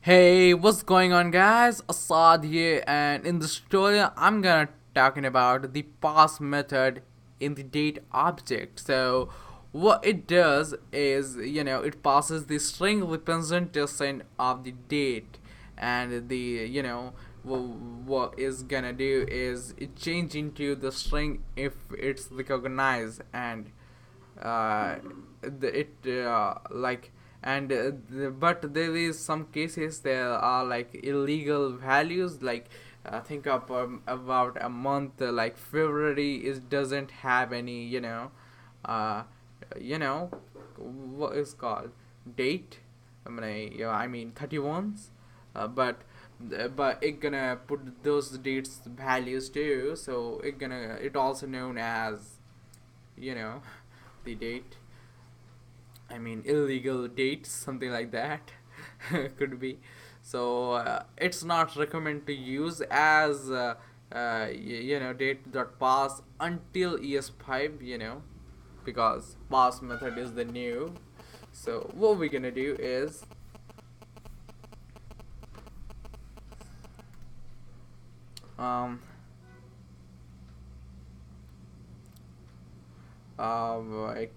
Hey, what's going on, guys? Assad here, and in this tutorial, I'm gonna talking about the pass method in the date object. So, what it does is, it passes the string representation of the date, and what is gonna do is it change into the string if it's recognized, and uh, like but there is some cases there are like illegal values, like think of about a month, like February is doesn't have any uh you know what is called date. I mean 31s, but it gonna put those dates values too, so it also known as you know the date. I mean illegal dates, something like that. Could be. So it's not recommended to use as date.parse until ES5, because parse method is the new. So what we're gonna do is um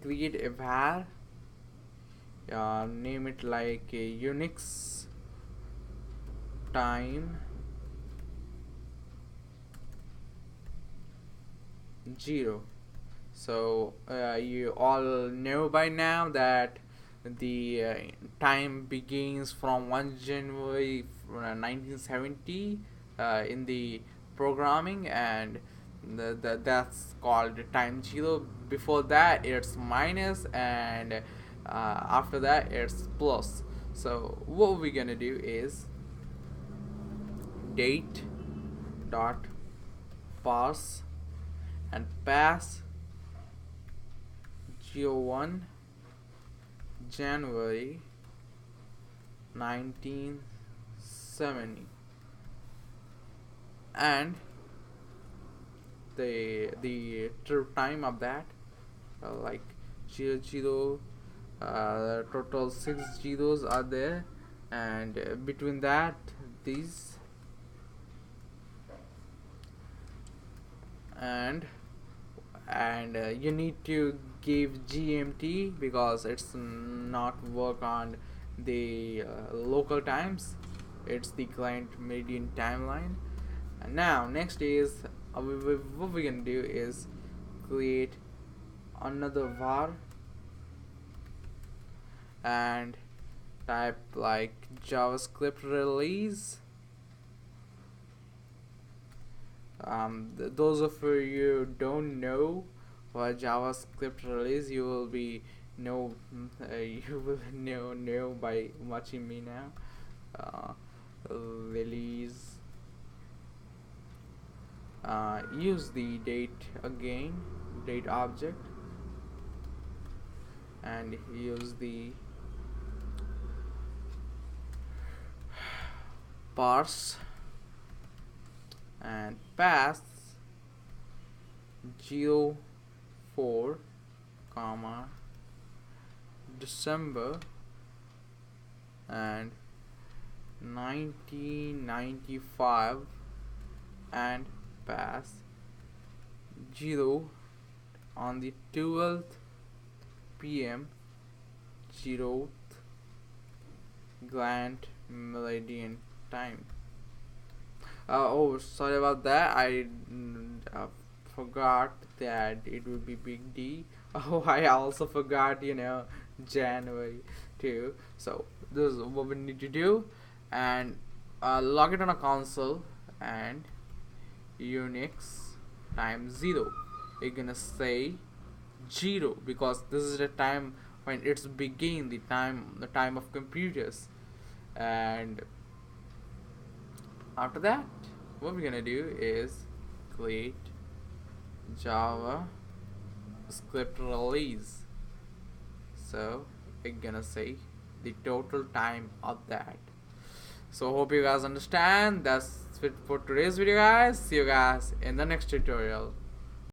create a var, name it like a Unix time 0. So you all know by now that the time begins from 1 January 1970 in the programming, and that's called time 0. Before that it's minus, and after that it's plus. So what we're gonna do is date dot parse and pass 01 January 1970, and the true time of that, like 00, total 6 zeros are there, and between that these, and you need to give GMT because it's not work on the local times, it's the client median timeline. And now next is what we can do is create another var and type like JavaScript release. Those of you don't know what JavaScript release, you will be know you will know by watching me now. Release, use the date again, date object, and use the parse and pass 04 comma December and 1995, and pass 0 on the 12th PM 0th Grant Meridian time. Oh, sorry about that. I forgot that it would be big D. Oh, I also forgot, January too. So this is what we need to do, and log it on a console, and Unix time 0. You're gonna say 0 because this is the time when it's begin, the time of computers. And after that, what we're gonna do is create JavaScript release. So we're gonna say the total time of that. So hope you guys understand. That's it for today's video, guys. See you guys in the next tutorial.